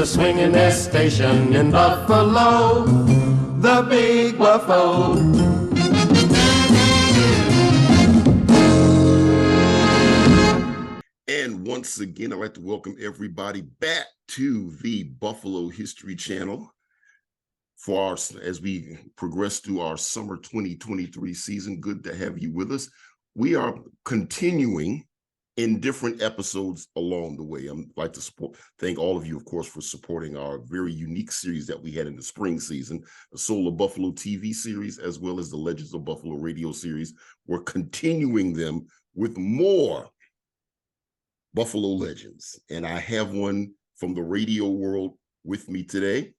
a swinging S station in Buffalo, the big WUFO. And once again, I'd like to welcome everybody back to the Buffalo History Channel for as we progress through our summer 2023 season. Good to have you with us. We are continuing in different episodes along the way. I'd like to thank all of you, of course, for supporting our very unique series that we had in the spring season, the Soul of Buffalo TV series, as well as the Legends of Buffalo radio series. We're continuing them with more Buffalo legends, and I have one from the radio world with me today.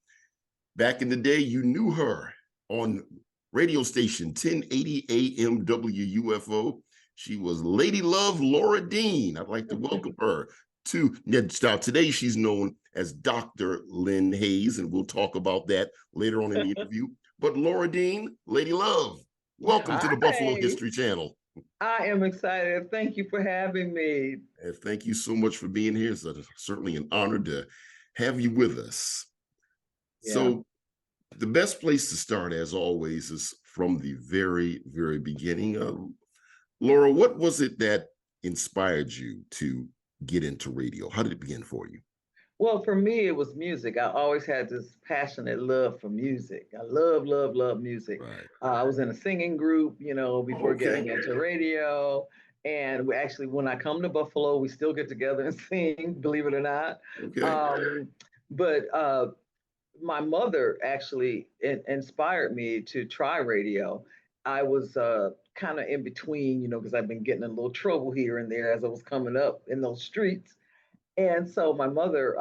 Back in the day, you knew her on radio station 1080 AM WUFO. She was Lady Love Laura Dean. I'd like to welcome her to today. She's known as Dr. Lynne Haze, and we'll talk about that later on in the interview. But Laura Dean, Lady Love, welcome to the Buffalo History Channel. I am excited. Thank you for having me. And thank you so much for being here. It's certainly an honor to have you with us. Yeah. So the best place to start, as always, is from the very, very beginning. Laura, what was it that inspired you to get into radio? How did it begin for you? Well, for me, it was music. I always had this passionate love for music. I love music. Right. I was in a singing group, before getting into radio. And we actually, when I come to Buffalo, we still get together and sing, believe it or not. Okay. But my mother actually inspired me to try radio. I was kind of in between, because I've been getting in a little trouble here and there as I was coming up in those streets. And so my mother,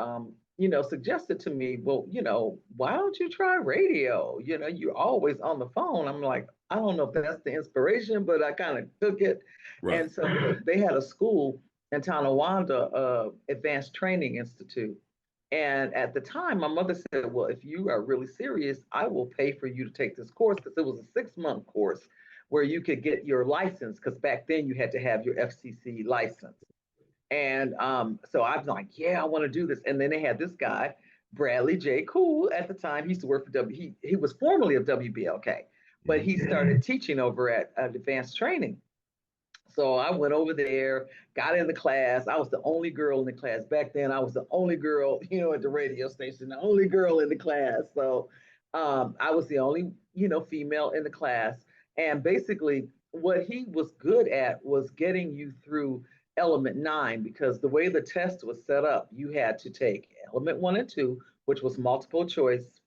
suggested to me, well, why don't you try radio? You're always on the phone. I'm like, I don't know if that's the inspiration, but I kind of took it. Right. And so they had a school in Tonawanda, Advanced Training Institute. And at the time, my mother said, well, if you are really serious, I will pay for you to take this course, because it was a 6-month course where you could get your license, because back then you had to have your FCC license. And so I was like, yeah, I want to do this. And then they had this guy, Bradley J. Cool, at the time. He used to work for he was formerly of WBLK, but he started teaching over at Advanced Training. So I went over there, got in the class. I was the only girl in the class. Back then, I was the only girl, at the radio station, the only girl in the class. So I was the only, female in the class. And basically, what he was good at was getting you through element 9, because the way the test was set up, you had to take element 1 and 2, which was multiple choice,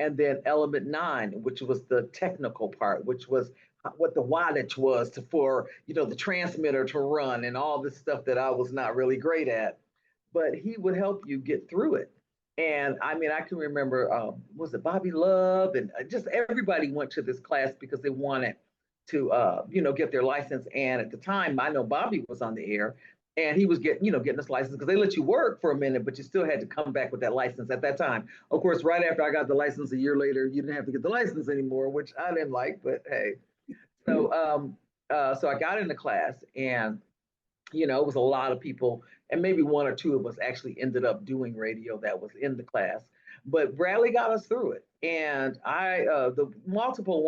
and then element 9, which was the technical part, which was what the wattage was for the transmitter to run, and all this stuff that I was not really great at. But he would help you get through it. And I mean, I can remember, was it Bobby Love? And just everybody went to this class because they wanted to, get their license. And at the time, I know Bobby was on the air, and he was getting his license, because they let you work for a minute, but you still had to come back with that license at that time. Of course, right after I got the license a year later, you didn't have to get the license anymore, which I didn't like, but hey. So, so I got into class, and, it was a lot of people, and maybe 1 or 2 of us actually ended up doing radio that was in the class. But Bradley got us through it. And the multiple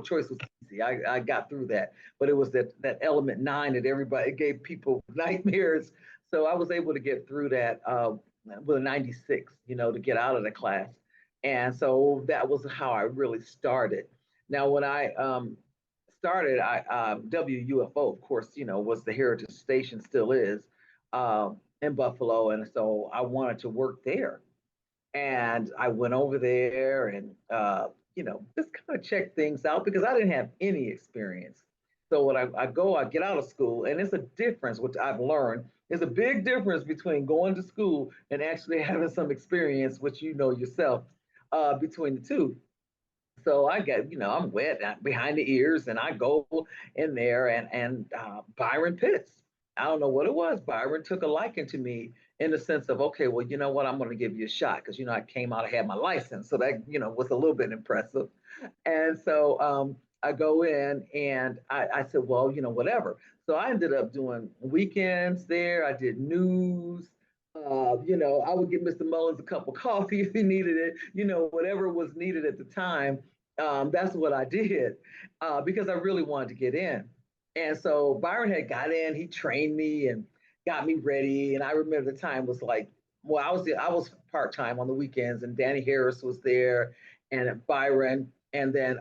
choice was easy. I got through that, but it was that element 9 that everybody gave people nightmares. So I was able to get through that with a 96, to get out of the class. And so that was how I really started. Now, when I started, WUFO, of course, was the heritage station, still is, in Buffalo. And so I wanted to work there. And I went over there and, just kind of check things out, because I didn't have any experience. So when I get out of school, and it's a difference, which I've learned, there's a big difference between going to school and actually having some experience, which yourself, between the two. So I get, I'm wet behind the ears, and I go in there, and Byron Pitts, I don't know what it was. Byron took a liking to me in the sense of, okay, well, you know what, I'm going to give you a shot, because, I came out, I had my license. So that, was a little bit impressive. And so I go in, and I said, well, whatever. So I ended up doing weekends there. I did news. You know, I would get Mr. Mullins a cup of coffee if he needed it, you know, whatever was needed at the time. That's what I did because I really wanted to get in. And so Byron had got in, he trained me and got me ready. And I remember the time was like, well, I was part-time on the weekends, and Danny Harris was there and Byron. And then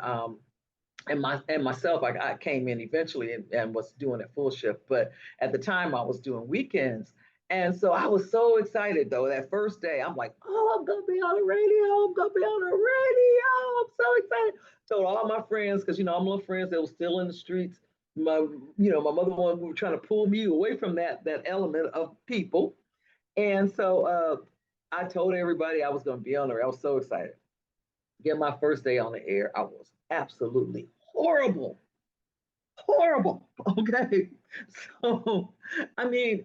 and myself, I came in eventually and was doing it full shift. But at the time, I was doing weekends. And so I was so excited though. That first day, I'm like, oh, I'm gonna be on the radio. I'm gonna be on the radio. I'm so excited. Told all my friends, because you know, I'm little friends that were still in the streets. My, you know, my mother one were trying to pull me away from that element of people. And so I told everybody I was gonna be on there. I was so excited. Get my first day on the air, I was absolutely horrible, horrible. Okay, so I mean,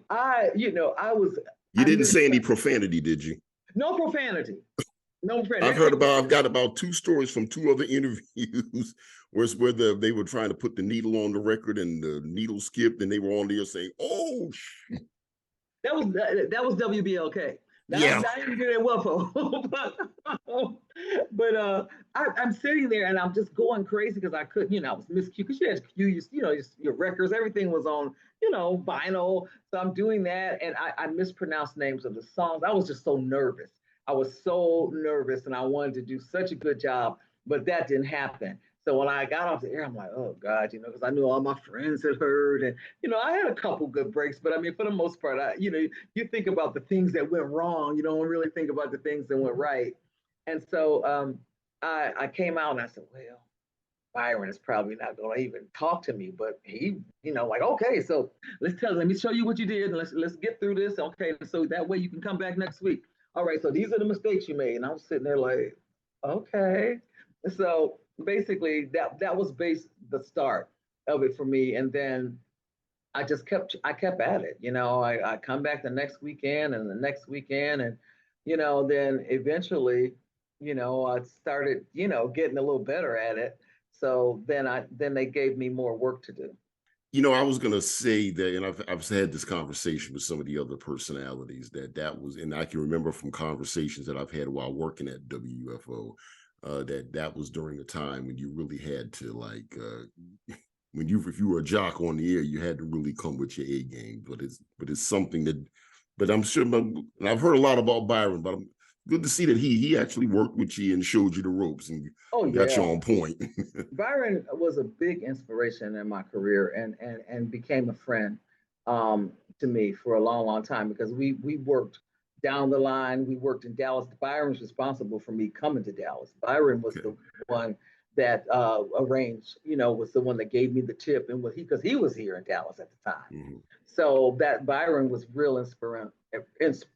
you know, You I didn't missed say any profanity, did you? no profanity, no profanity. I've got about two stories from two other interviews where they were trying to put the needle on the record and the needle skipped and they were on there saying, "Oh, That was WBLK. yeah." Not even good at WUFO, but I'm sitting there and I'm just going crazy because I couldn't, you know, I was miscued because you had you know, your records, everything was on, you know, vinyl. So I'm doing that and I mispronounced names of the songs. I was just so nervous. I was so nervous and I wanted to do such a good job, but that didn't happen. So when I got off the air, I'm like, oh God, you know, because I knew all my friends had heard, and you know, I had a couple good breaks, but I mean, for the most part, you know, you think about the things that went wrong, you don't really think about the things that went right. And so I came out and I said, well, Byron is probably not going to even talk to me, but he, you know, like, okay, so let me show you what you did, and let's get through this, okay, so that way you can come back next week. All right, so these are the mistakes you made, and I was sitting there like, okay, so basically that was the start of it for me, and then I kept at it. You know, I come back the next weekend and the next weekend, and you know, then eventually, you know, I started, you know, getting a little better at it. So then they gave me more work to do. You know, I was gonna say that, and I've had this conversation with some of the other personalities that was, and I can remember from conversations that I've had while working at WFO, that was during a time when you really had to like when you if you were a jock on the air, you had to really come with your A game. But it's something that, but I'm sure, and I've heard a lot about Byron, but I'm good to see that he actually worked with you and showed you the ropes and Oh got you yeah. on point. Byron was a big inspiration in my career and became a friend to me for a long, long time because we worked down the line. We worked in Dallas. Byron was responsible for me coming to Dallas. Byron was Okay. the one that arranged, you know, was the one that gave me the tip, and because he was here in Dallas at the time. Mhm. So that Byron was real inspiring.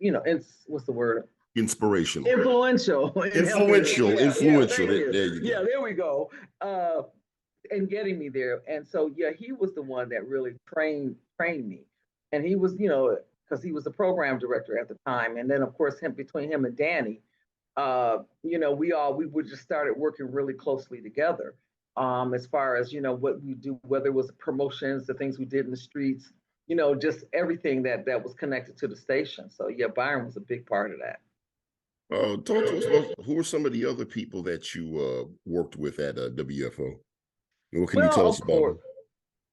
You know, what's the word? Inspirational. Influential in helping me. Influential, Yeah, influential. thank you. There you Yeah, go. there we go. Uh, and getting me there. And so yeah, he was the one that really trained me. And he was, you know, because he was the program director at the time. And then of course between him and Danny, you know, we would just started working really closely together. As far as, you know, what we do, whether it was promotions, the things we did in the streets, you know, just everything that was connected to the station. So yeah, Byron was a big part of that. Talk to us about who are some of the other people that you worked with at WFO. And what can you Well, tell of us about course,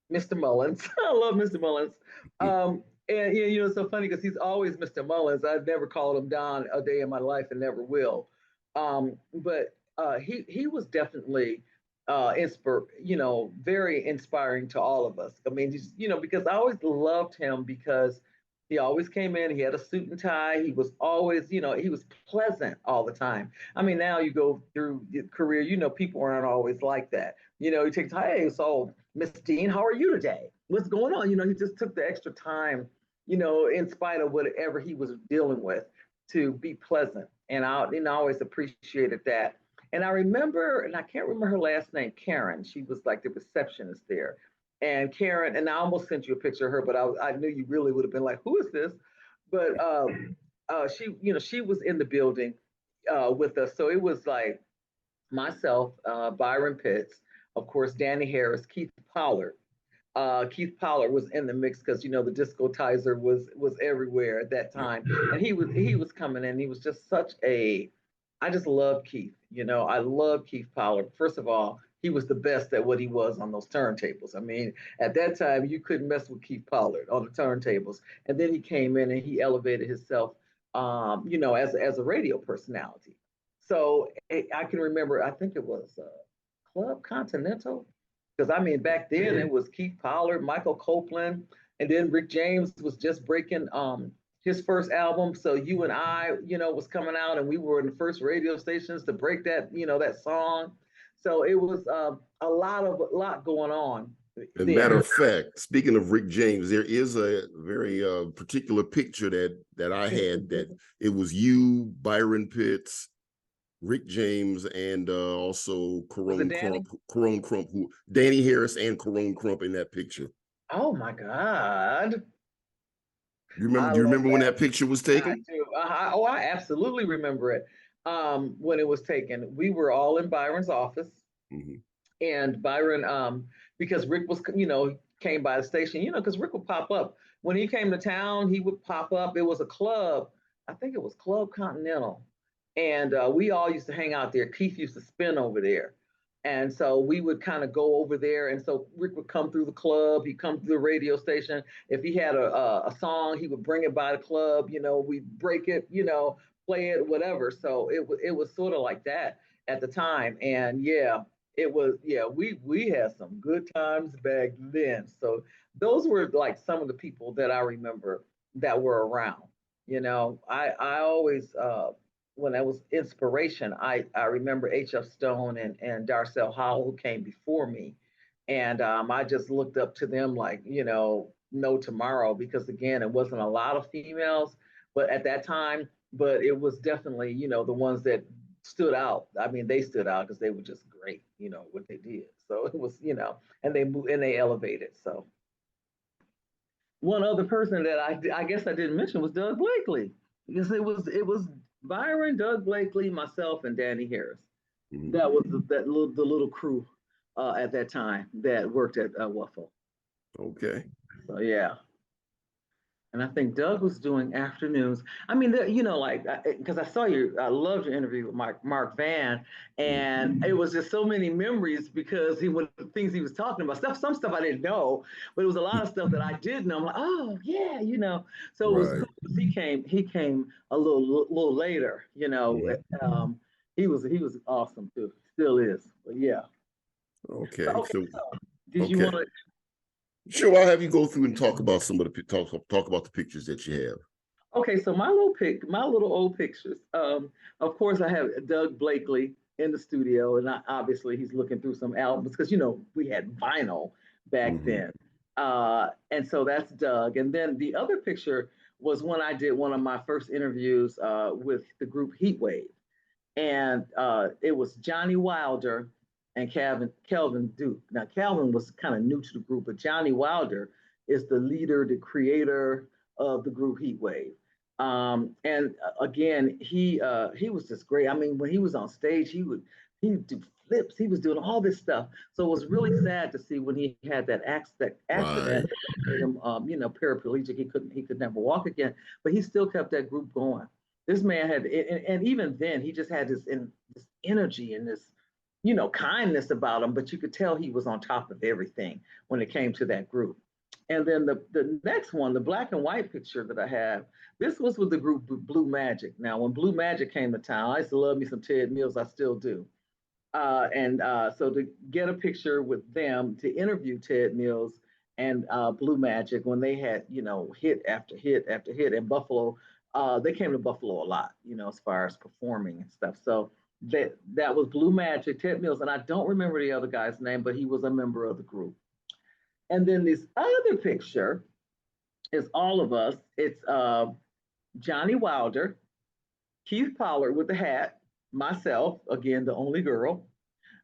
them? Mr. Mullins. I love Mr. Mullins. And you know, it's so funny because he's always Mr. Mullins. I've never called him Don a day in my life and never will. But he was definitely you know, very inspiring to all of us. I mean, just, you know, because I always loved him because he always came in, he had a suit and tie. He was always, you know, he was pleasant all the time. I mean, now you go through your career, you know, people aren't always like that. You know, he takes, hey, so Miss Dean, how are you today? What's going on? You know, he just took the extra time, you know, in spite of whatever he was dealing with, to be pleasant. And I always appreciated that. And I remember, and I can't remember her last name, Karen. She was like the receptionist there. And Karen, and I almost sent you a picture of her, but I knew you really would have been like, who is this? But she, you know, she was in the building with us. So it was like myself, Byron Pitts, of course, Danny Harris, Keith Pollard, Keith Pollard was in the mix because you know the disco tizer was everywhere at that time, and he was coming in. He was just such a, I just love Keith. You know, I love Keith Pollard. First of all, he was the best at what he was on those turntables. I mean, at that time you couldn't mess with Keith Pollard on the turntables. And then he came in and he elevated himself, you know, as a radio personality. So I can remember, I think it was Club Continental, because I mean back then it was Keith Pollard, Michael Copeland, and then Rick James was just breaking his first album. So You and I, you know, was coming out, and we were in the first radio stations to break that, you know, that song. So it was a lot going on. As a matter of fact, speaking of Rick James, there is a very particular picture that I had that it was you, Byron Pitts, Rick James, and also Corone Crump, who Danny Harris and Corone Crump in that picture. Oh my God. Do you remember when that picture was taken? I do. I absolutely remember it. When it was taken, we were all in Byron's office, and Byron, because Rick was, you know, came by the station, you know, because Rick would pop up when he came to town. He would pop up. It was a club, I think it was Club Continental, and we all used to hang out there. Keith used to spin over there. And so we would kind of go over there. And so Rick would come through the club. He'd come through the radio station. If he had a song, he would bring it by the club. You know, we'd break it, you know, play it, whatever. So it was sort of like that at the time. And yeah, it was, yeah, we had some good times back then. So those were like some of the people that I remember that were around. You know, I always when I was inspiration, I remember H.F. Stone and Darcell Howell, who came before me. And I just looked up to them like, you know, no tomorrow, because again, it wasn't a lot of females, but at that time, but it was definitely, you know, the ones that stood out. I mean, they stood out because they were just great, you know, what they did. So it was, you know, and they elevated. So one other person that I guess I didn't mention was Doug Blakely, because it was Byron, Doug Blakely, myself, and Danny Harris. That was the little crew at that time that worked at WUFO. Okay. So yeah, and I think Doug was doing afternoons. I mean, you know, like because I loved your interview with Mark Van, and it was just so many memories because things he was talking about, some stuff I didn't know, but it was a lot of stuff that I did know. I'm like, oh yeah, you know. So it was cool because he came a little later, you know. He was awesome too, still is. But yeah. Okay. So did you want to? Sure, I'll have you go through and talk about some of the talk about the pictures that you have. Okay, so my little old pictures. Of course, I have Doug Blakely in the studio, and obviously he's looking through some albums because you know we had vinyl back then, and so that's Doug. And then the other picture was when I did one of my first interviews with the group Heatwave, and it was Johnny Wilder and Kelvin Duke. Now, Kelvin was kind of new to the group, but Johnny Wilder is the leader, the creator of the group Heatwave. And again, he was just great. I mean, when he was on stage, he would do flips. He was doing all this stuff. So it was really sad to see when he had that accident, made him, you know, paraplegic. He could never walk again. But he still kept that group going. This man had, and even then, he just had this energy and this, you know, kindness about him, but you could tell he was on top of everything when it came to that group. And then the next one, the black and white picture that I have, this was with the group Blue Magic. Now, when Blue Magic came to town, I used to love me some Ted Mills, I still do. So to get a picture with them, to interview Ted Mills and Blue Magic when they had, you know, hit after hit after hit in Buffalo, they came to Buffalo a lot, you know, as far as performing and stuff. So that was Blue Magic, Ted Mills, and I don't remember the other guy's name, but he was a member of the group. And then this other picture is all of us. It's Johnny Wilder, Keith Pollard with the hat, myself, again, the only girl,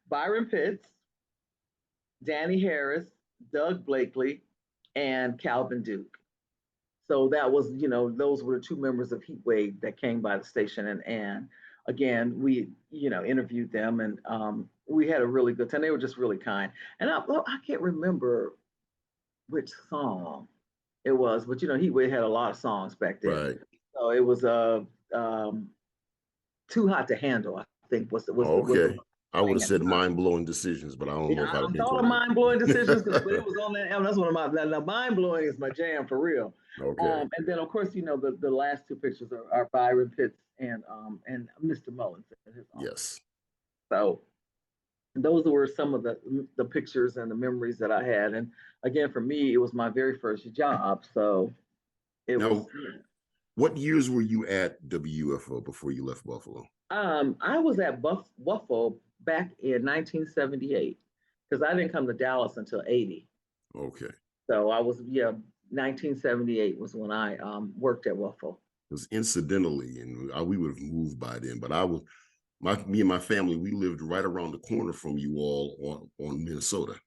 Byron Pitts, Danny Harris, Doug Blakely, and Calvin Duke. So that was, you know, those were the two members of Heatwave that came by the station. And again, we, you know, interviewed them, and we had a really good time. They were just really kind. And I can't remember which song it was, but we had a lot of songs back then. Right. So it was um, Too Hot to Handle, I think was the Okay. I would have at said the time. mind-blowing decisions, but I don't Yeah, know if I'd I have been thought of correct. mind blowing decisions, but it was on that album. That's one of my now mind blowing is my jam for real. Okay. And then of course the last two pictures are Byron Pitts and Mr. Mullins and his office. Yes. So those were some of the pictures and the memories that I had. And again, for me, it was my very first job. So it Now, was. what years were you at WUFO before you left Buffalo? I was at WUFO back in 1978 because I didn't come to Dallas until 80. Okay. So I was 1978 was when I worked at WUFO. Because incidentally, and we would have moved by then, but me and my family, we lived right around the corner from you all on Minnesota.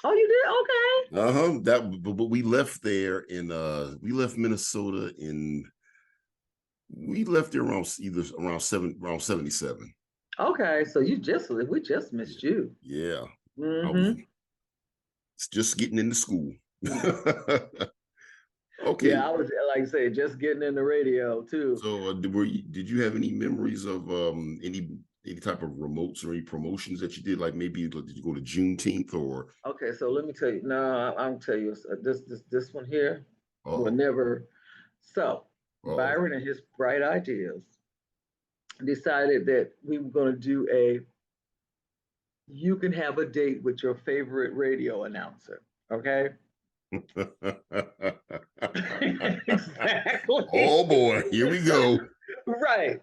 Oh, you did? Okay. But we left there we left Minnesota we left there around 77. Okay, so we just missed you. Yeah. Mm-hmm. It's just getting into school. Okay. Yeah, I was, like I say, just getting in the radio too. So did you have any memories of any type of remotes or any promotions that you did? Like maybe did you go to Juneteenth or? Okay, so let me tell you. No, I'll tell you this one here will Uh-oh. never. So Uh-oh. Byron and his bright ideas decided that we were going to do you can have a date with your favorite radio announcer. Okay. Exactly. Oh boy, here we go. Right.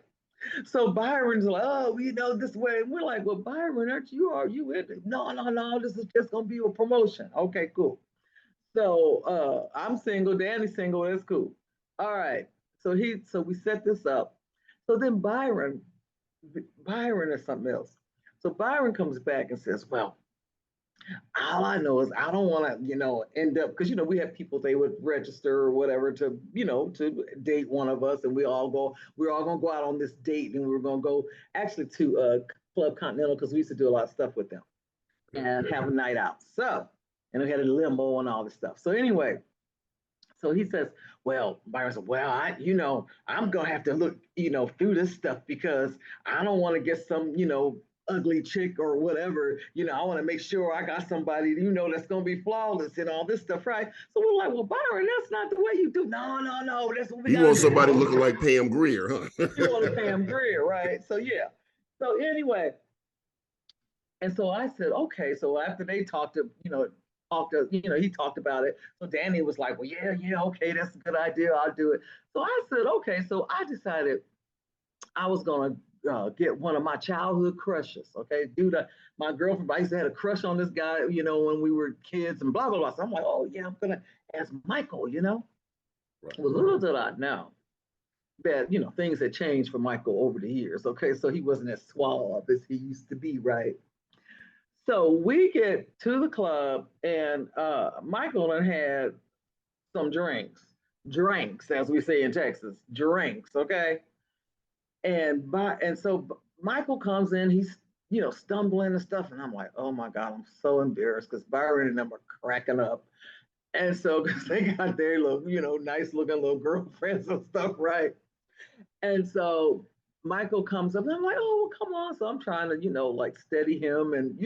So Byron's like, oh, we know this way. And we're like, well, Byron, are you in it? No. This is just gonna be a promotion. Okay, cool. So I'm single, Danny's single, that's cool. All right. So we set this up. So then Byron is something else. So Byron comes back and says, well, all I know is I don't want to, end up because we have people they would register or whatever to date one of us, and we're all gonna go out on this date, and we were gonna go actually to Club Continental because we used to do a lot of stuff with them and have a night out. So, and we had a limo and all this stuff. So anyway, so he says, well, Byron said, well, I'm gonna have to look, through this stuff because I don't want to get some, ugly chick or whatever. I want to make sure I got somebody, that's gonna be flawless and all this stuff, right? So we're like, well, Byron, that's not the way you do. No, that's what we You want somebody looking like Pam Grier, huh? You want a Pam Grier, right? So yeah. So anyway, and so I said, okay. So after they he talked about it. So Danny was like, well, yeah, okay, that's a good idea. I'll do it. So I said, okay. So I decided I was gonna get one of my childhood crushes. Okay, my girlfriend, I used to have a crush on this guy, when we were kids and blah blah blah. So I'm like, oh yeah, I'm gonna ask Michael. Right. Well, little did I know that things had changed for Michael over the years. Okay, so he wasn't as suave as he used to be, right? So we get to the club, and Michael had some drinks, as we say in Texas, drinks. Okay, and so Michael comes in, he's stumbling and stuff, and I'm like, oh my god, I'm so embarrassed because Byron and them are cracking up, and so because they got their little nice looking little girlfriends and stuff, right? And so Michael comes up and I'm like, oh, come on. So I'm trying to, like steady him and,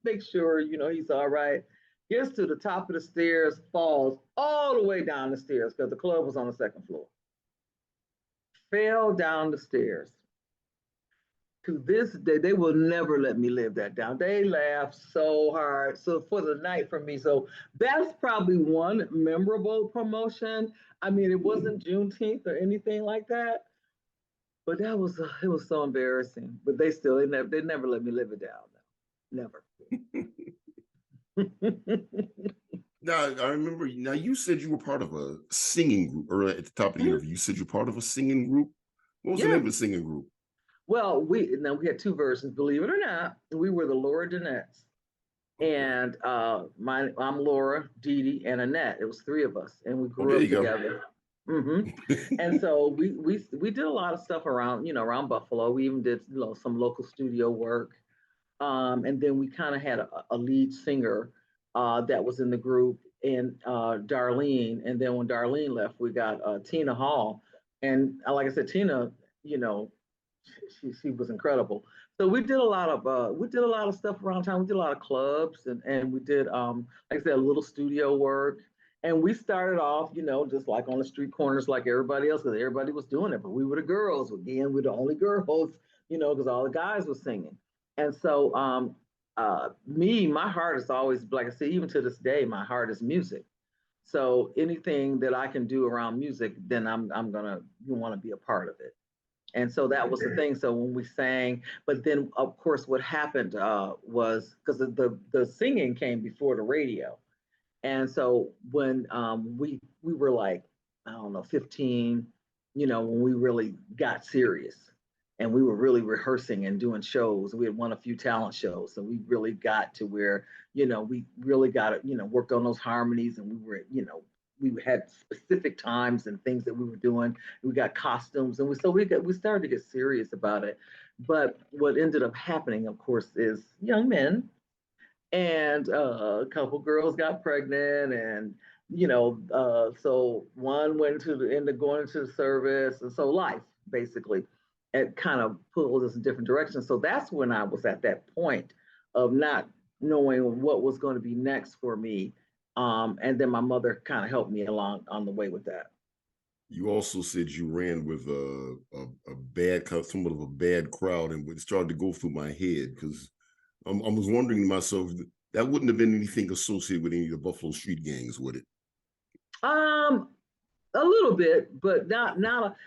make sure, he's all right. Gets to the top of the stairs, falls all the way down the stairs because the club was on the second floor. Fell down the stairs. To this day, they will never let me live that down. They laughed so hard. So for the night for me, so that's probably one memorable promotion. I mean, it wasn't Juneteenth or anything like that. But it was so embarrassing. But they never let me live it down. No. Never. Now I remember. Now you said you were part of a singing group, or at the top of the interview, you said you're part of a singing group. What was the name of the singing group? Well, we had two versions. Believe it or not, we were the Laura Danettes, and I'm Laura, Dee Dee, and Annette. It was three of us, and we grew up together. Mm-hmm. And so we did a lot of stuff around Buffalo. We even did some local studio work, and then we kind of had a lead singer that was in the group, and Darlene. And then when Darlene left, we got Tina Hall. And like I said, Tina, you know, she was incredible. So we did a lot of stuff around town. We did a lot of clubs and we did like I said, a little studio work. And we started off, you know, just like on the street corners like everybody else, because everybody was doing it. But we were the girls. Again, we're the only girls, you know, because all the guys were singing. And so my heart is always, like I said, even to this day, my heart is music. So anything that I can do around music, then I'm gonna want to be a part of it. And so that was the thing. So when we sang, but then of course what happened was because the singing came before the radio, and so when we were like, I don't know, 15, you know, when we really got serious and we were really rehearsing and doing shows. We had won a few talent shows. So we really got to where, you know, we really got it, you know, worked on those harmonies, and we were, you know, we had specific times and things that we were doing. We got costumes, and we started to get serious about it. But what ended up happening, of course, is young men and a couple girls got pregnant, and you know, so one went to the end of going into the service, and so life basically it kind of pulled us in different directions. So that's when I was at that point of not knowing what was going to be next for me, and then my mother kind of helped me along on the way with that. You also said you ran with a bad, somewhat of a bad crowd, and it started to go through my head because I was wondering to myself, that wouldn't have been anything associated with any of the Buffalo Street gangs, would it? Um, a little bit, but not.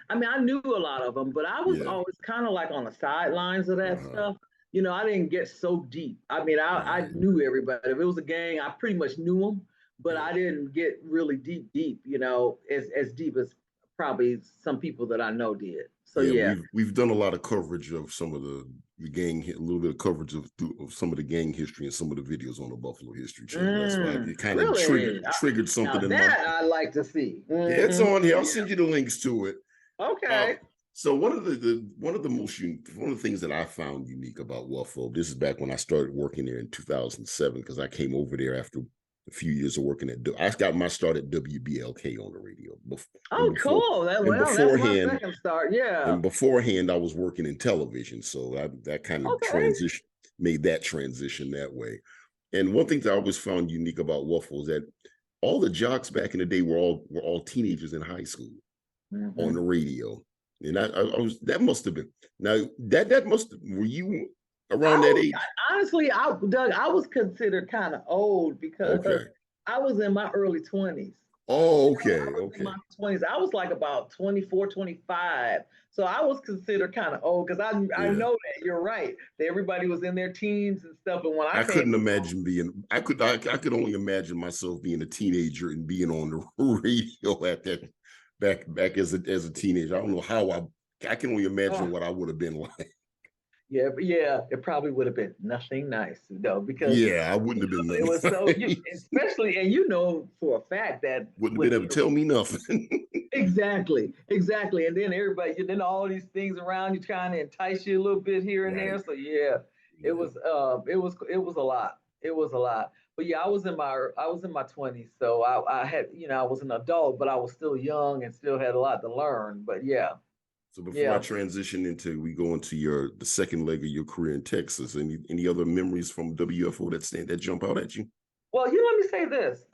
I mean, I knew a lot of them, but I was Yeah. always kind of like on the sidelines of that stuff. You know, I didn't get so deep. I mean, I knew everybody. If it was a gang, I pretty much knew them, but I didn't get really deep. You know, as deep as probably some people that I know did. So yeah, we've done a lot of coverage of some of the gang, a little bit of coverage of some of the gang history and some of the videos on the Buffalo History Channel. That's why it kind of really triggered something in my. That I like to see. Yeah, it's on here. I'll send you the links to it. Okay. So one of the things that I found unique about WUFO, this is back when I started working there in 2007, because I came over there after a few years of working I got my start at WBLK on the radio. Cool. That's my second start. Yeah. And beforehand, I was working in television, so that kind of made that transition that way. And one thing that I always found unique about WUFO is that all the jocks back in the day were all teenagers in high school on the radio. And I was, that must have been, now that must, were you around that age? Honestly, Doug, I was considered kind of old because I was in my early 20s. Oh, okay. In my 20s. I was like about 24, 25. So I was considered kind of old because I know that you're right. That everybody was in their teens and stuff. And when I couldn't imagine I could only imagine myself being a teenager and being on the radio at that back as a teenager. I don't know how I can only imagine what I would have been like. Yeah, it probably would have been nothing nice, though, because I wouldn't have been. It was so, especially, and you know for a fact that wouldn't have been able to tell me nothing. Exactly, and then everybody, then all these things around you trying to entice you a little bit here and there. So it was a lot. It was a lot. But yeah, I was in my 20s, so I had, you know, I was an adult, but I was still young and still had a lot to learn. But yeah. So before I transition we go into the second leg of your career in Texas, any other memories from WFO that jump out at you? Well, let me say this.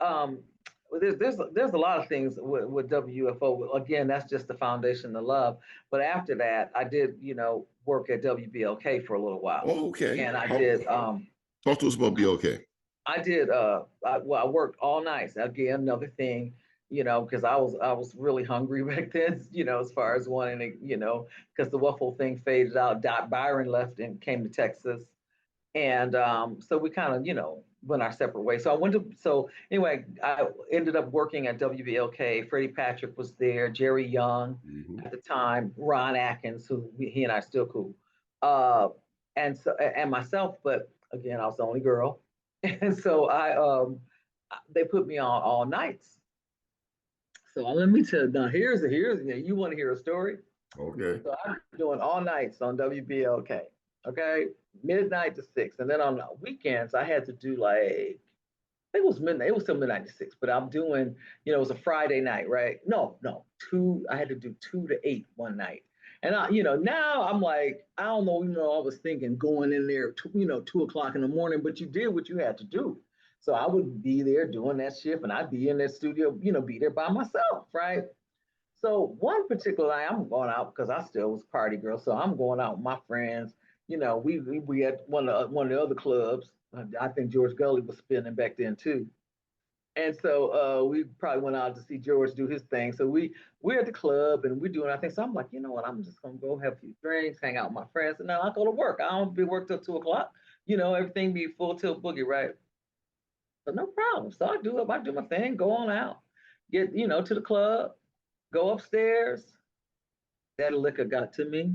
There's a lot of things with WFO. Again, that's just the foundation of love. But after that, I did, you know, work at WBLK for a little while. Oh, okay. And I did. Talk to us about BLK. I did. I worked all nights. Again, another thing, you know, because I was really hungry back then, you know, as far as wanting to, you know, because the WUFO thing faded out. Dot Byron left and came to Texas. And so we kind of, you know, went our separate ways. So anyway, I ended up working at WBLK. Freddie Patrick was there, Jerry Young at the time, Ron Atkins, who he and I are still cool. And myself, but again, I was the only girl. And so they put me on all nights. So let me tell you, now here's you want to hear a story? Okay. So I'm doing all nights on WBLK. Okay, midnight to 6, and then on the weekends I had to do like think it was midnight. It was still midnight to 6, but I'm doing, it was a Friday night, right? No, I had to do 2 to 8 one night. And now I'm like, I don't know, I was thinking going in there, 2 o'clock in the morning, but you did what you had to do. So I would be there doing that shift, and I'd be in that studio, be there by myself, right? So one particular night, I'm going out because I still was a party girl. So I'm going out with my friends. We had one of the other clubs. I think George Gully was spinning back then too. And so we probably went out to see George do his thing. So we're at the club and we're doing our thing. So I'm like, you know what? I'm just gonna go have a few drinks, hang out with my friends, and then I'll go to work. I don't be work till 2 o'clock. Everything be full tilt boogie, right? So no problem. So I do my thing, go on out, get to the club, go upstairs. That liquor got to me.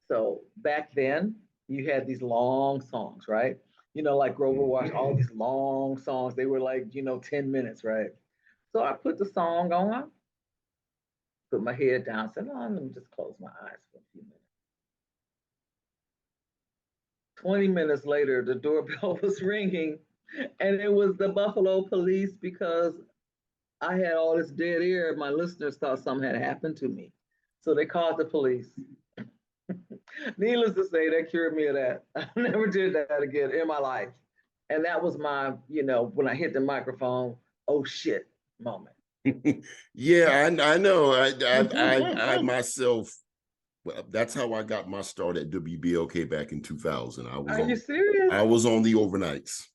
So back then, you had these long songs, right? Like Grover Wash, all these long songs. They were like, 10 minutes, right? So I put the song on, put my head down, said, oh, let me just close my eyes for a few minutes. 20 minutes later, the doorbell was ringing, and it was the Buffalo police because I had all this dead air. My listeners thought something had happened to me. So they called the police. Needless to say, that cured me of that. I never did that again in my life. And that was my, when I hit the microphone, oh shit moment. Yeah, I know. I myself, well, that's how I got my start at WBLK back in 2000. Are you serious? I was on the overnights.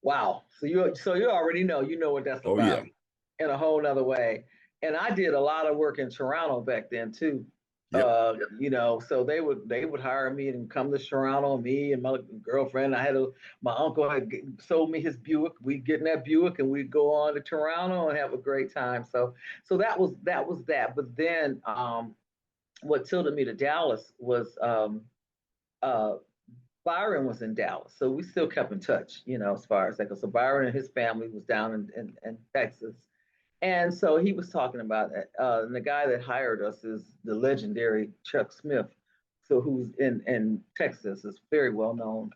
Wow. So you already know, what that's about. Yeah. In a whole nother way. And I did a lot of work in Toronto back then too. Yep. So they would hire me and come to Toronto, me and my girlfriend. My uncle had sold me his Buick. We'd get in that Buick and we'd go on to Toronto and have a great time. So that was that. But then what tilted me to Dallas was Byron was in Dallas. So we still kept in touch, as far as that goes. So Byron and his family was down in Texas. And so he was talking about it. And the guy that hired us is the legendary Chuck Smith, so who's in Texas, is very well known.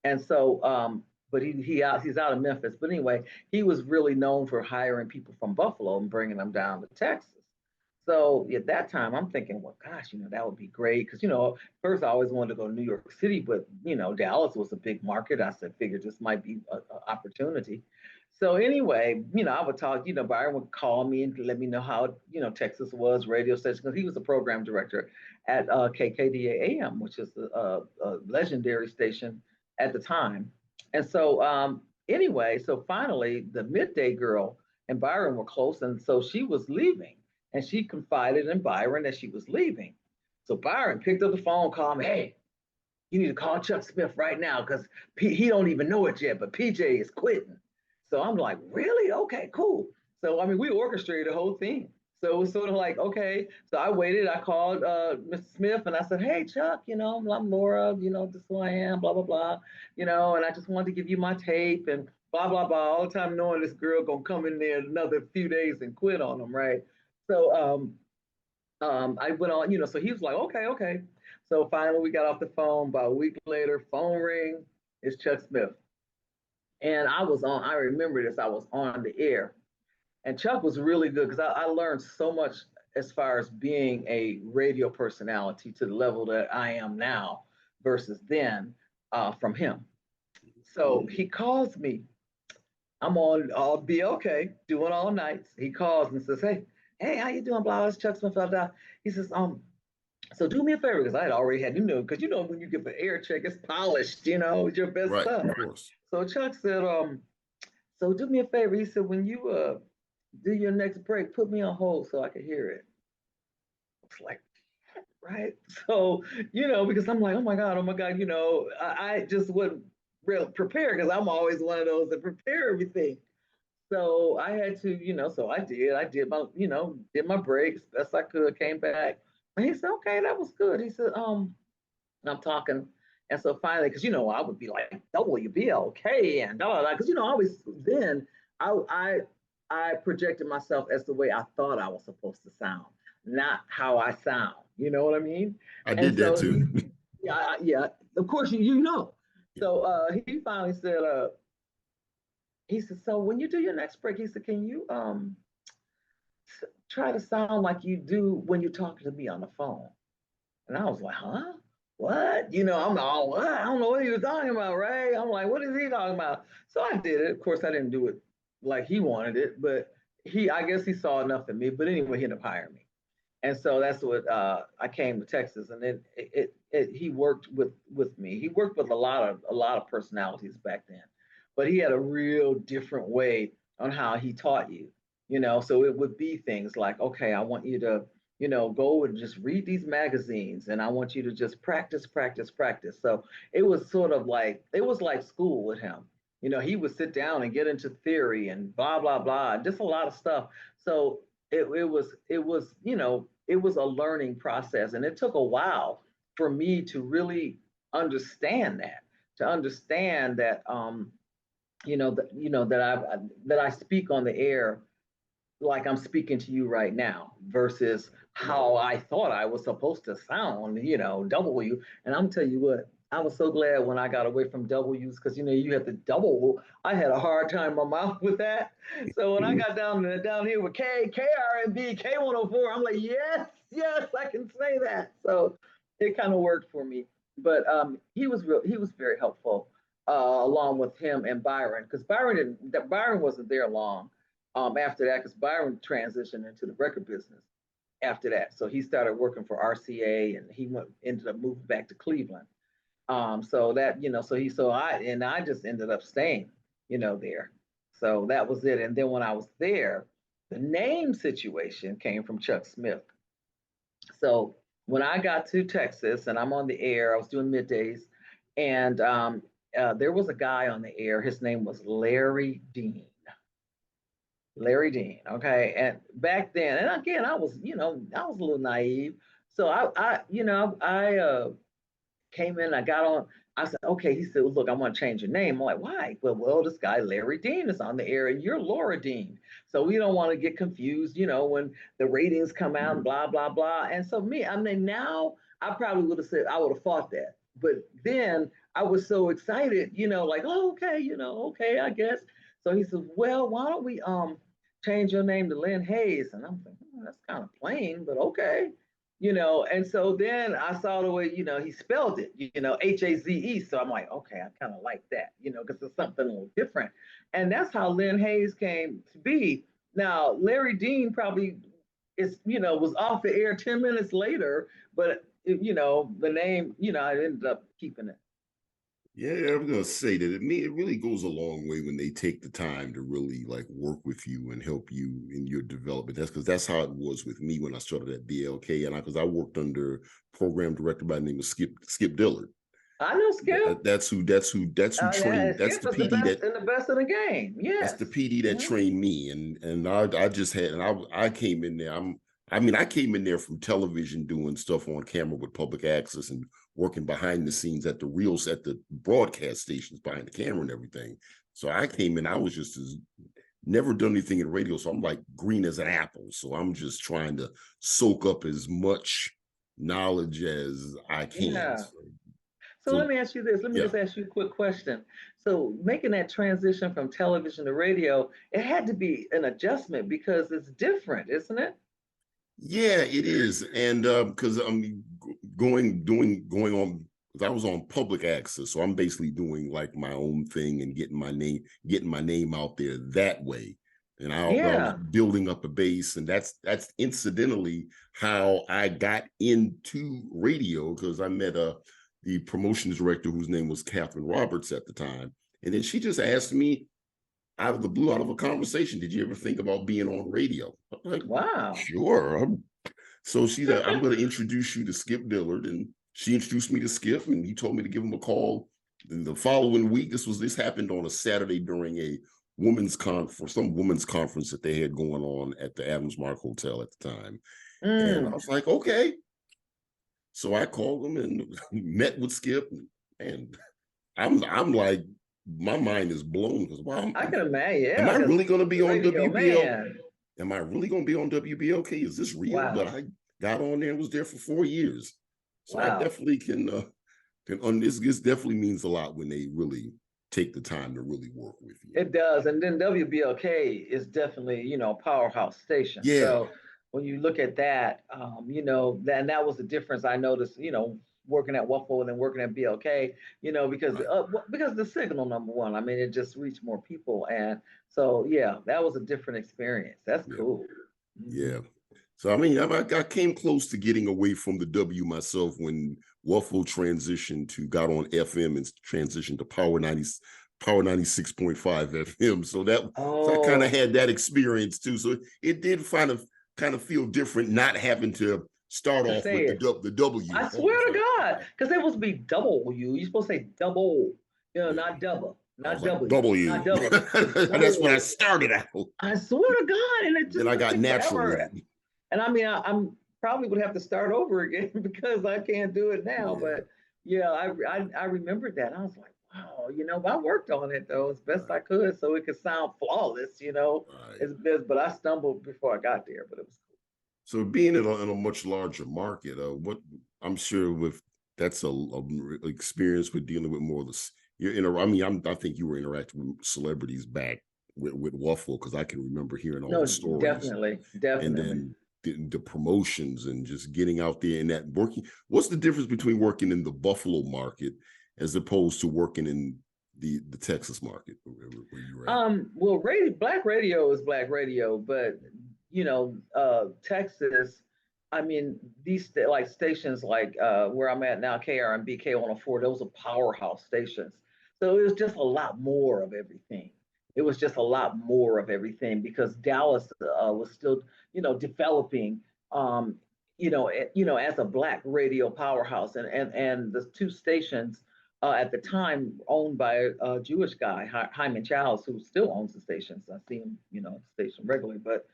And so, but he's out of Memphis. But anyway, he was really known for hiring people from Buffalo and bringing them down to Texas. So at that time, I'm thinking, well, gosh, that would be great. Because, first I always wanted to go to New York City, but, Dallas was a big market. I said, figured this might be an opportunity. So anyway, I would talk, Byron would call me and let me know how, Texas was, radio station, because he was a program director at KKDA AM, which is a legendary station at the time. And so anyway, so finally the Midday Girl and Byron were close. And so she was leaving and she confided in Byron that she was leaving. So Byron picked up the phone, called me, hey, you need to call Chuck Smith right now because he don't even know it yet, but PJ is quitting. So I'm like, really? Okay, cool. So, we orchestrated the whole thing. So it was sort of like, okay. So I waited. I called Mr. Smith and I said, hey, Chuck, I'm Laura, this is who I am, blah, blah, blah, and I just wanted to give you my tape and blah, blah, blah, all the time knowing this girl going to come in there another few days and quit on him, right? So I went on, so he was like, okay. So finally we got off the phone. About a week later, phone ring, it's Chuck Smith. And I remember this, I was on the air. And Chuck was really good because I learned so much as far as being a radio personality to the level that I am now versus then from him. So he calls me. I'm on BLK doing all nights. He calls and says, hey, how you doing? Blah, it's Chuck Smith. Blah, blah. He says, so do me a favor, because I had already had, because when you get the air check, it's polished, it's your best stuff. Of course. So Chuck said, so do me a favor. He said, when you do your next break, put me on hold so I can hear it. It's like, right? So, because I'm like, oh my God, I just wasn't real prepared because I'm always one of those that prepare everything. So I had to, so I did my, did my breaks best I could, came back. And he said, okay, that was good. He said, I'm talking. And so finally, because, I would be like, WBLK and blah, blah, blah. Because, always then I projected myself as the way I thought I was supposed to sound, not how I sound. You know what I mean? I did that too. Yeah. Of course, you know. So he finally said, he said, so when you do your next break, he said, can you try to sound like you do when you're talking to me on the phone? And I was like, huh? What? You know, I'm all, what? I don't know what he was talking about, Ray. I'm like, what is he talking about? So I did it. Of course, I didn't do it like he wanted it, but I guess he saw enough in me. But anyway, he ended up hiring me. And so that's what I came to Texas, and then he worked with me. He worked with a lot of personalities back then, but he had a real different way on how he taught you. You know, so it would be things like, okay, I want you to, go and just read these magazines, and I want you to just practice, practice, practice. So it was sort of like it was like school with him. You know, he would sit down and get into theory and blah blah blah, just a lot of stuff. So it was a learning process, and it took a while for me to really understand that, that I speak on the air like I'm speaking to you right now versus how I thought I was supposed to sound, W. And I'm tell you what, I was so glad when I got away from W's because you have to double. I had a hard time in my mouth with that. So when I got down here with KRNB, K104, I'm like, yes, I can say that. So it kind of worked for me. But he was very helpful, along with him and Byron, because Byron wasn't there long after that, because Byron transitioned into the record business after that. So he started working for RCA, and ended up moving back to Cleveland. So that, I just ended up staying, there. So that was it. And then when I was there, the name situation came from Chuck Smith. So when I got to Texas and I'm on the air, I was doing middays, and there was a guy on the air. His name was Larry Dean. Larry Dean. Okay. And back then, and again, I was a little naive. So I came in, I got on, I said, okay. He said, well, look, I want to change your name. I'm like, why? Well, this guy, Larry Dean, is on the air and you're Laura Dean. So we don't want to get confused, when the ratings come out and blah, blah, blah. And so now I probably would have said, I would have fought that. But then I was so excited, like, oh, okay, okay, I guess. So he said, well, why don't we change your name to Lynne Haze? And I'm thinking, oh, that's kind of plain, but okay. And so then I saw the way, he spelled it, Haze. So I'm like, okay, I kind of like that, because it's something a little different. And that's how Lynne Haze came to be. Now, Larry Dean probably was off the air 10 minutes later, but the name, I ended up keeping it. Yeah, I'm gonna say that it really goes a long way when they take the time to really like work with you and help you in your development. That's how it was with me when I started at BLK, and because I worked under program director by the name of Skip Dillard. I know Skip. That's who trained. That's Skip the is PD the best in the game. Yes. That's the PD that trained me, and I just had, and I came in there. I came in there from television doing stuff on camera with public access and working behind the scenes at the broadcast stations behind the camera and everything. So I came in, I was just never done anything in radio. So I'm like green as an apple. So I'm just trying to soak up as much knowledge as I can. Yeah. So let me ask you this. Let me just ask you a quick question. So making that transition from television to radio, it had to be an adjustment because it's different, isn't it? Yeah, it is. And because I'm going on, I was on public access, so I'm basically doing like my own thing and getting my name out there that way. And I was building up a base, and that's incidentally how I got into radio, because I met the promotions director whose name was Catherine Roberts at the time, and then she just asked me out of the blue, out of a conversation, did you ever think about being on radio? I'm like, wow, sure. So she said, I'm going to introduce you to Skip Dillard, and she introduced me to Skip, and he told me to give him a call. And the following week, this happened on a Saturday during a some women's conference that they had going on at the Adams Mark Hotel at the time. And I was like, okay. So I called him and met with Skip, and I'm like, my mind is blown because wow, I can imagine. Yeah, am I really going to be on WBLK? Am I really going to be on WBLK? Is this real? Wow. But I got on there and was there for 4 years, so I definitely can. This definitely means a lot when they really take the time to really work with you. It does. And then WBLK is definitely, you know, a powerhouse station. Yeah. So when you look at that, you know, that was the difference I noticed, you know, working at WUFO and then working at BLK, you know, because the signal, number one, I mean, it just reached more people. And so, yeah, that was a different experience. That's cool. Yeah. So, I mean, I came close to getting away from the W myself when WUFO got on FM and transitioned to Power 96.5 FM. So so I kind of had that experience too. So it did kind of feel different not having to start off with the W. I swear to God, because it was be double U. You're supposed to say double, you know, not double. Not double. Like, W. Not double. And that's when I started out. I swear to God. And it just then I got natural. And I mean, I'm probably would have to start over again because I can't do it now. Yeah. But yeah, I remembered that. I was like, wow, you know, I worked on it though as best I could so it could sound flawless, you know, as best. But I stumbled before I got there, but it was cool. So being in a much larger market, what I'm sure that's a experience with dealing with more of this. I think you were interacting with celebrities back with WUFO because I can remember hearing all the stories. Definitely. And then the promotions and just getting out there and that working. What's the difference between working in the Buffalo market as opposed to working in the Texas market where you're at? Well, black radio is black radio, but you know, Texas, I mean, these like stations like where I'm at now, KRMB, K104, those are powerhouse stations. So it was just a lot more of everything. It was just a lot more of everything because Dallas was still, you know, developing, you know, as a black radio powerhouse, and the two stations at the time owned by a Jewish guy, Hyman Childs, who still owns the stations. I see him, you know, at the station regularly, but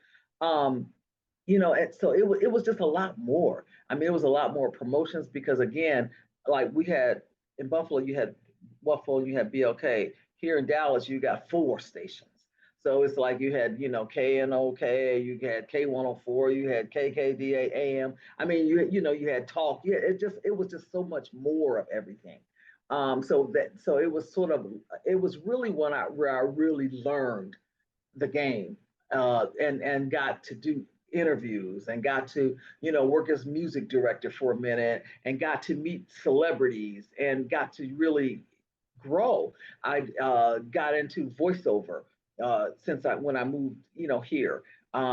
you know, so it was just a lot more. I mean, it was a lot more promotions because again, like we had in Buffalo, you had WUFO, you had BLK. Here in Dallas, you got 4 stations. So it's like you had, you know, KNOK, you had K104, you had KKDA AM. I mean, you know, you had talk. Yeah, it was just so much more of everything. So it was really where I really learned the game and got to do interviews and got to, you know, work as music director for a minute and got to meet celebrities and got to really grow. I got into voiceover when I moved, you know, here.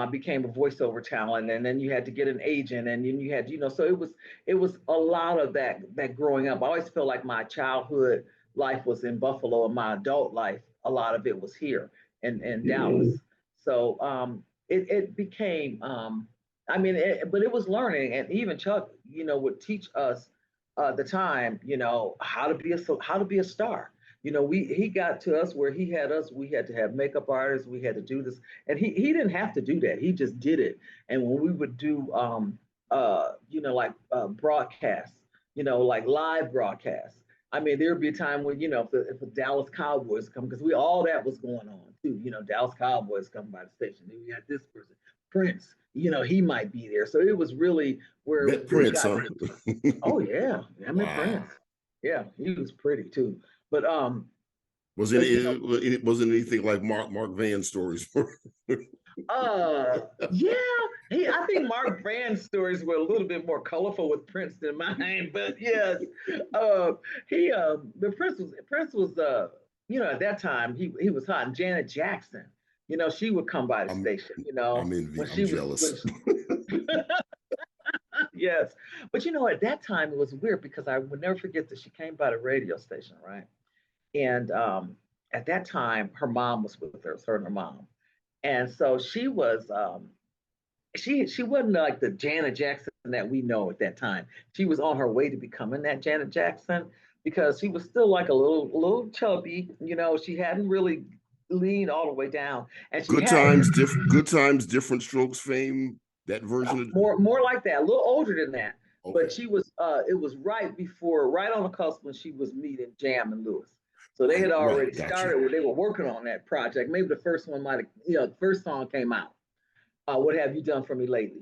Became a voiceover talent, and then you had to get an agent, and then you had, you know, so it was a lot of that growing up. I always feel like my childhood life was in Buffalo, and my adult life, a lot of it was here in Dallas. So it became, I mean, but it was learning, and even Chuck, you know, would teach us the time, you know, how to be a star. You know, he got to us where he had us. We had to have makeup artists. We had to do this, and he didn't have to do that. He just did it. And when we would do, you know, like broadcasts, you know, like live broadcasts. I mean, there would be a time when, you know, if the Dallas Cowboys come, because all that was going on too. You know, Dallas Cowboys come by the station. Then we had this person, Prince. You know, he might be there. So it was really where that Prince, huh? Oh yeah, I met Prince. Yeah, he was pretty too. But wasn't anything like Mark Van stories? Yeah, I think Mark Van's stories were a little bit more colorful with Prince than mine. But yes, the Prince was you know, at that time he was hot. And Janet Jackson, you know, she would come by the station. You know, I'm jealous. Yes, but you know, at that time it was weird because I would never forget that she came by the radio station, right? And at that time, her mom was with her, her and her mom, and so she was she wasn't like the Janet Jackson that we know at that time. She was on her way to becoming that Janet Jackson because she was still like a little chubby. You know, she hadn't really leaned all the way down. And Good Times, Different Strokes fame. That version of more like that, a little older than that. Okay. But she was it was right on the cusp when she was meeting Jam and Lewis. So they had already started where they were working on that project. Maybe the first one might have, you know, the first song came out. What have you done for me lately?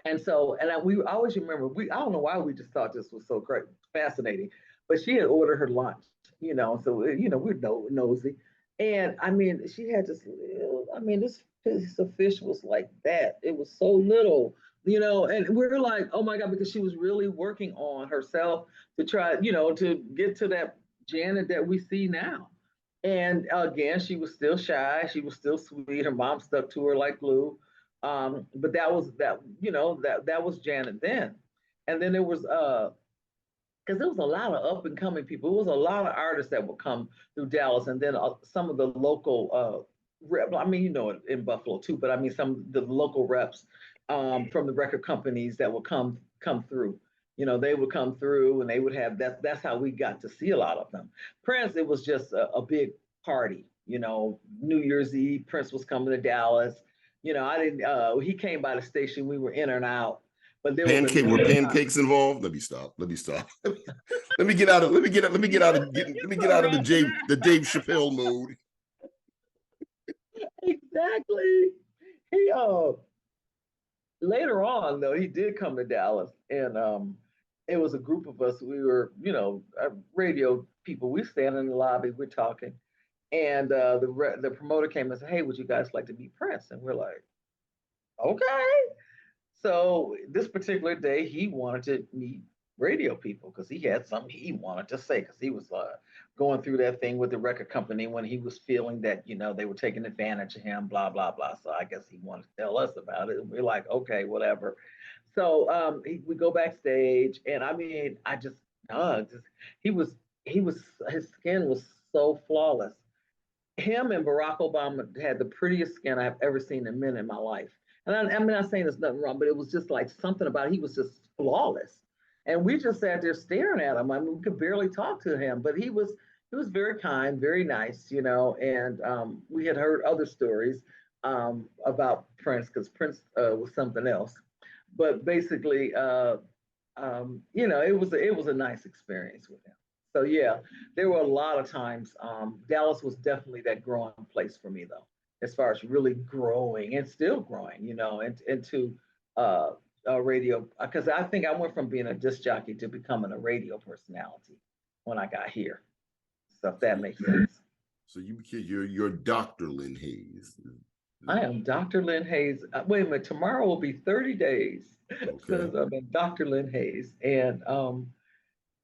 And so, we always remember, I don't know why we just thought this was so great, fascinating, but she had ordered her lunch So we're nosy. And I mean, she had this, I mean, this piece of fish was like that. It was so little, and we're like, oh my God, because she was really working on herself to try, to get to that Janet that we see now. And again, she was still shy. She was still sweet. Her mom stuck to her like glue. But that was Janet then. And then there was because there was a lot of up and coming people. There was a lot of artists that would come through Dallas, and then some of the local I mean, in Buffalo too, but I mean some of the local reps from the record companies that would come through. They would come through, and they would have That's how we got to see a lot of them. Prince, it was just a big party. New Year's Eve, Prince was coming to Dallas. I didn't. He came by the station. We were in and out. But there was were pancakes involved? Let me stop. Let me get out of the Dave Chappelle mood. Exactly. He later on though, he did come to Dallas, and it was a group of us. We were, radio people. We stand in the lobby, we're talking, and the promoter came and said, "Hey, would you guys like to meet Prince?" And we're like, "Okay." So this particular day, he wanted to meet radio people because he had something he wanted to say, because he was going through that thing with the record company when he was feeling that they were taking advantage of him, blah blah blah. So I guess he wanted to tell us about it. And we're like, okay, whatever. So we go backstage, and I mean, I just, he was his skin was so flawless. Him and Barack Obama had the prettiest skin I've ever seen in men in my life. And I'm not saying there's nothing wrong, but it was just like something about it. He was just flawless. And we just sat there staring at him. I mean, we could barely talk to him, but he was very kind, very nice, and we had heard other stories about Prince, because Prince was something else. But basically, it was a nice experience with him. So yeah, there were a lot of times. Dallas was definitely that growing place for me, though, as far as really growing and still growing, into radio. Because I think I went from being a disc jockey to becoming a radio personality when I got here. So if that makes sense. So you're Dr. Lynne Haze. I am Dr. Lynne Haze. Wait a minute, tomorrow will be 30 days since I've been Dr. Lynne Haze, and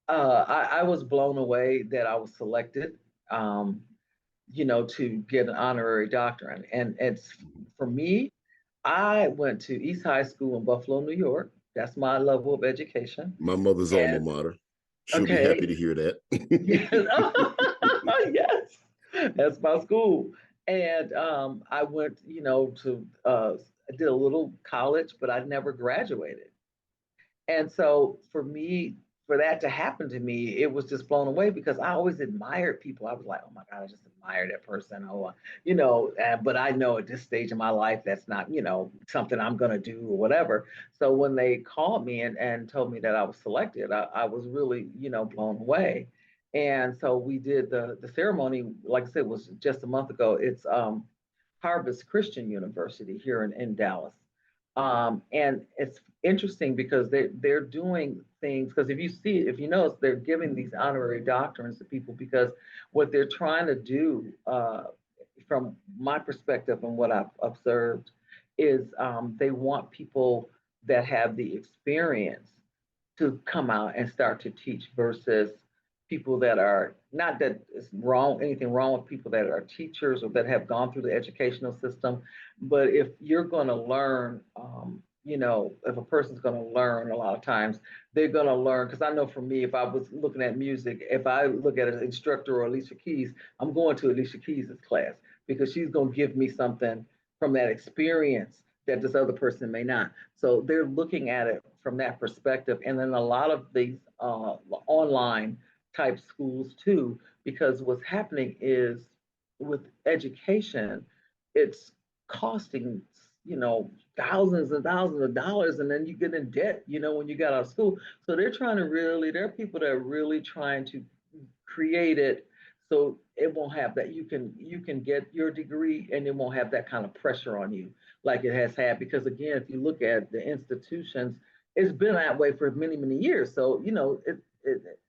I was blown away that I was selected, to get an honorary doctorate. And it's for me, I went to East High School in Buffalo, New York. That's my level of education. My mother's alma mater. She'll be happy to hear that. Yes, that's my school. And I went, I did a little college, but I never graduated. And so for me, for that to happen to me, it was just blown away, because I always admired people. I was like, oh my God, I just admire that person. Oh, but I know at this stage in my life, that's not, something I'm going to do or whatever. So when they called me and told me that I was selected, I was really, blown away. And so we did the ceremony, like I said, was just a month ago. It's Harvest Christian University here in Dallas. And it's interesting because they're doing things, because if you notice, they're giving these honorary doctorates to people, because what they're trying to do, from my perspective and what I've observed, is they want people that have the experience to come out and start to teach, versus people that are, not that it's anything wrong with people that are teachers or that have gone through the educational system, but if you're going to learn, if a person's going to learn, a lot of times they're going to learn. Because I know for me, if I was looking at music, if I look at an instructor or Alicia Keys, I'm going to Alicia Keys' class, because she's going to give me something from that experience that this other person may not. So they're looking at it from that perspective. And then a lot of these online type schools too, because what's happening is, with education, it's costing, thousands and thousands of dollars, and then you get in debt, when you got out of school. So there are people that are really trying to create it so it won't have that. You can get your degree, and it won't have that kind of pressure on you like it has had. Because again, if you look at the institutions, it's been that way for many, many years. So,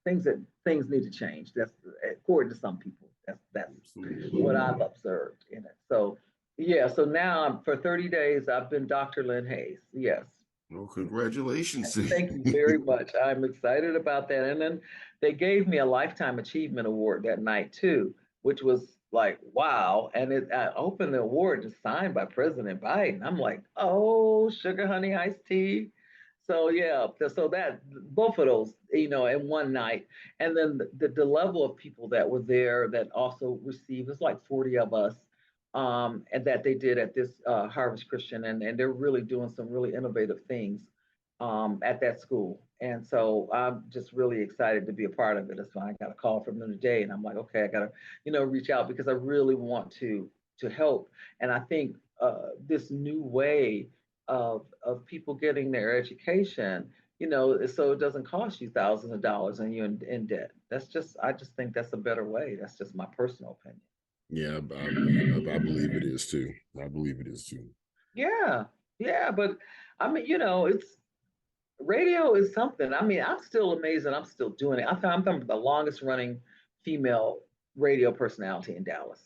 things need to change. That's according to some people. That's what I've observed in it. So yeah, so now for 30 days I've been Dr. Lynne Haze. Yes. Well, congratulations. Thank you very much. I'm excited about that. And then they gave me a Lifetime Achievement Award that night too, which was like, wow. And I opened the award just signed by President Biden. I'm like, oh, sugar honey iced tea. So yeah, so that both of those, in one night. And then the level of people that were there that also received, it's like 40 of us, and that they did at this Harvest Christian, and they're really doing some really innovative things at that school. And so I'm just really excited to be a part of it. That's why I got a call from them today, and I'm like, okay, I gotta, reach out because I really want to help. And I think this new way of people getting their education, so it doesn't cost you thousands of dollars and you're in debt. I just think that's a better way. That's just my personal opinion. Yeah, I believe it is too. I believe it is too. Yeah, yeah, but I mean, it's radio is something. I mean, I'm still amazed that I'm still doing it. I'm the longest running female radio personality in Dallas.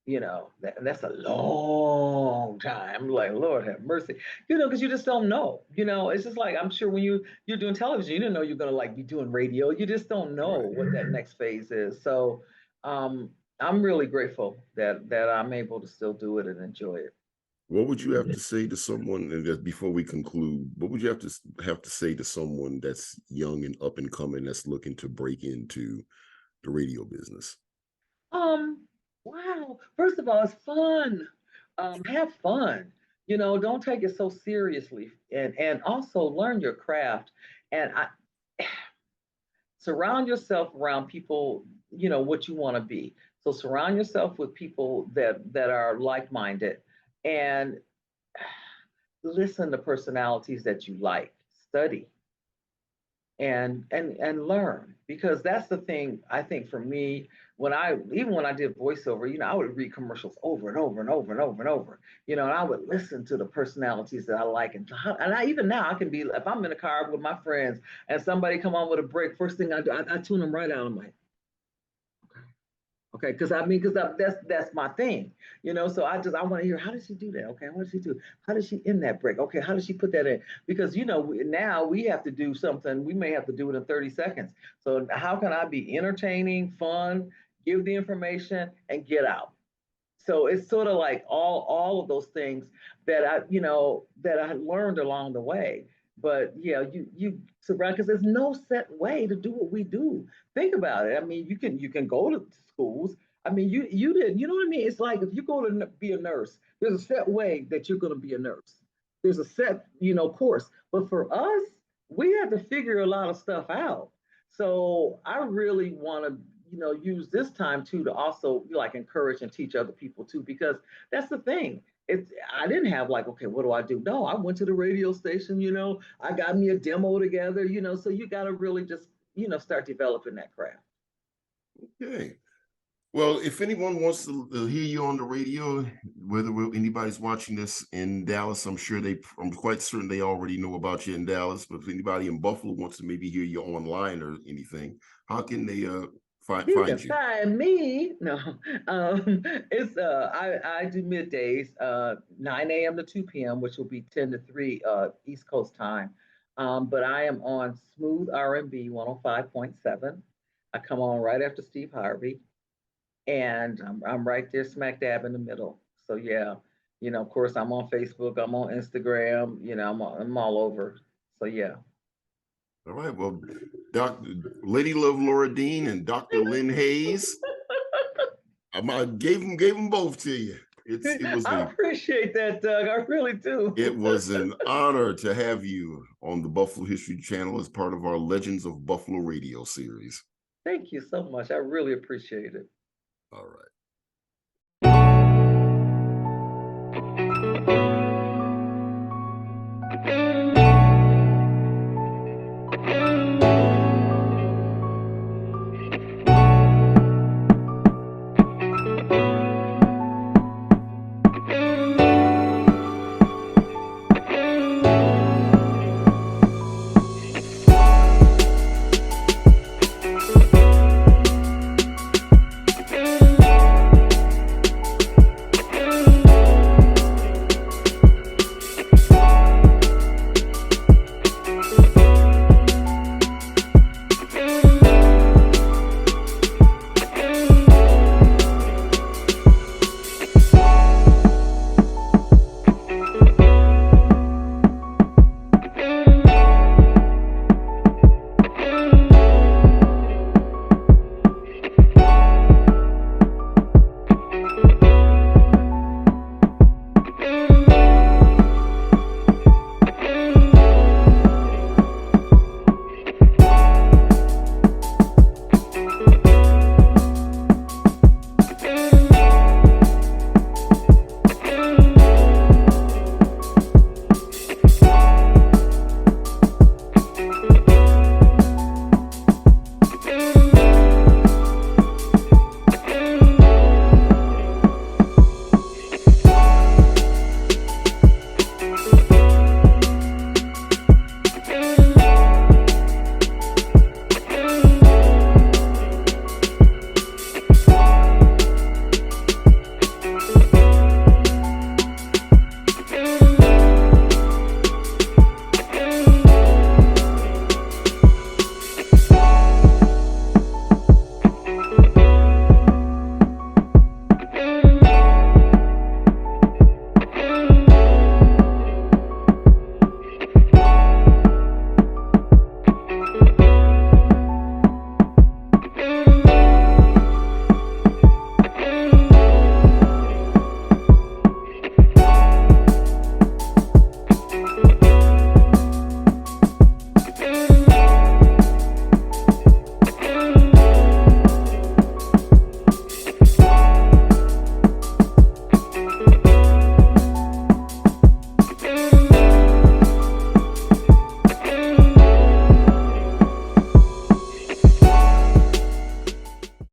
That's a long time. I'm like, Lord have mercy. Because you just don't know. It's just like I'm sure when you're doing television, you didn't know you're gonna like be doing radio. You just don't know what that next phase is. So I'm really grateful that I'm able to still do it and enjoy it. What would you have to say to someone, and just before we conclude, what would you have to say to someone that's young and up and coming that's looking to break into the radio business? Wow. First of all, it's fun. Have fun. Don't take it so seriously, and also learn your craft. And surround yourself around people, what you want to be. So surround yourself with people that are like-minded, and listen to personalities that you like. Study and learn, because that's the thing. I think for me, when I did voiceover, I would read commercials over and over and over and over and over, and I would listen to the personalities that I like, and I even now I can be, if I'm in a car with my friends and somebody come on with a break, first thing I do, I tune them right out. I'm like, okay, because that's my thing, So I want to hear, how does she do that? Okay, what does she do? How does she end that break? Okay, how does she put that in? Because now we have to do something. We may have to do it in 30 seconds. So how can I be entertaining, fun, give the information, and get out? So it's sort of like all of those things that I learned along the way. But yeah, you surround, because there's no set way to do what we do. Think about it. I mean, you can go to schools. I mean, you did, you know what I mean? It's like if you go to be a nurse, there's a set way that you're going to be a nurse. There's a set, course. But for us, we had to figure a lot of stuff out. So I really want to, use this time too to also like encourage and teach other people too, because that's the thing. I didn't have like, okay, what do I do? No, I went to the radio station, I got me a demo together, so you got to really just, start developing that craft. Okay. Well, if anyone wants to hear you on the radio, whether anybody's watching this in Dallas, I'm quite certain they already know about you in Dallas, but if anybody in Buffalo wants to maybe hear you online or anything, how can they find you? Find me. No, it's I do middays, 9 a.m. to 2 p.m., which will be 10 to 3 East Coast time. But I am on Smooth R&B 105.7. I come on right after Steve Harvey, and I'm right there smack dab in the middle. So yeah, of course I'm on Facebook, I'm on Instagram, I'm all over. So yeah. All right. Well, Dr. Lady Love Laura Dean and Dr. Lynne Haze, I gave them both to you. I appreciate that, Doug. I really do. It was an honor to have you on the Buffalo History Channel as part of our Legends of Buffalo radio series. Thank you so much. I really appreciate it. All right.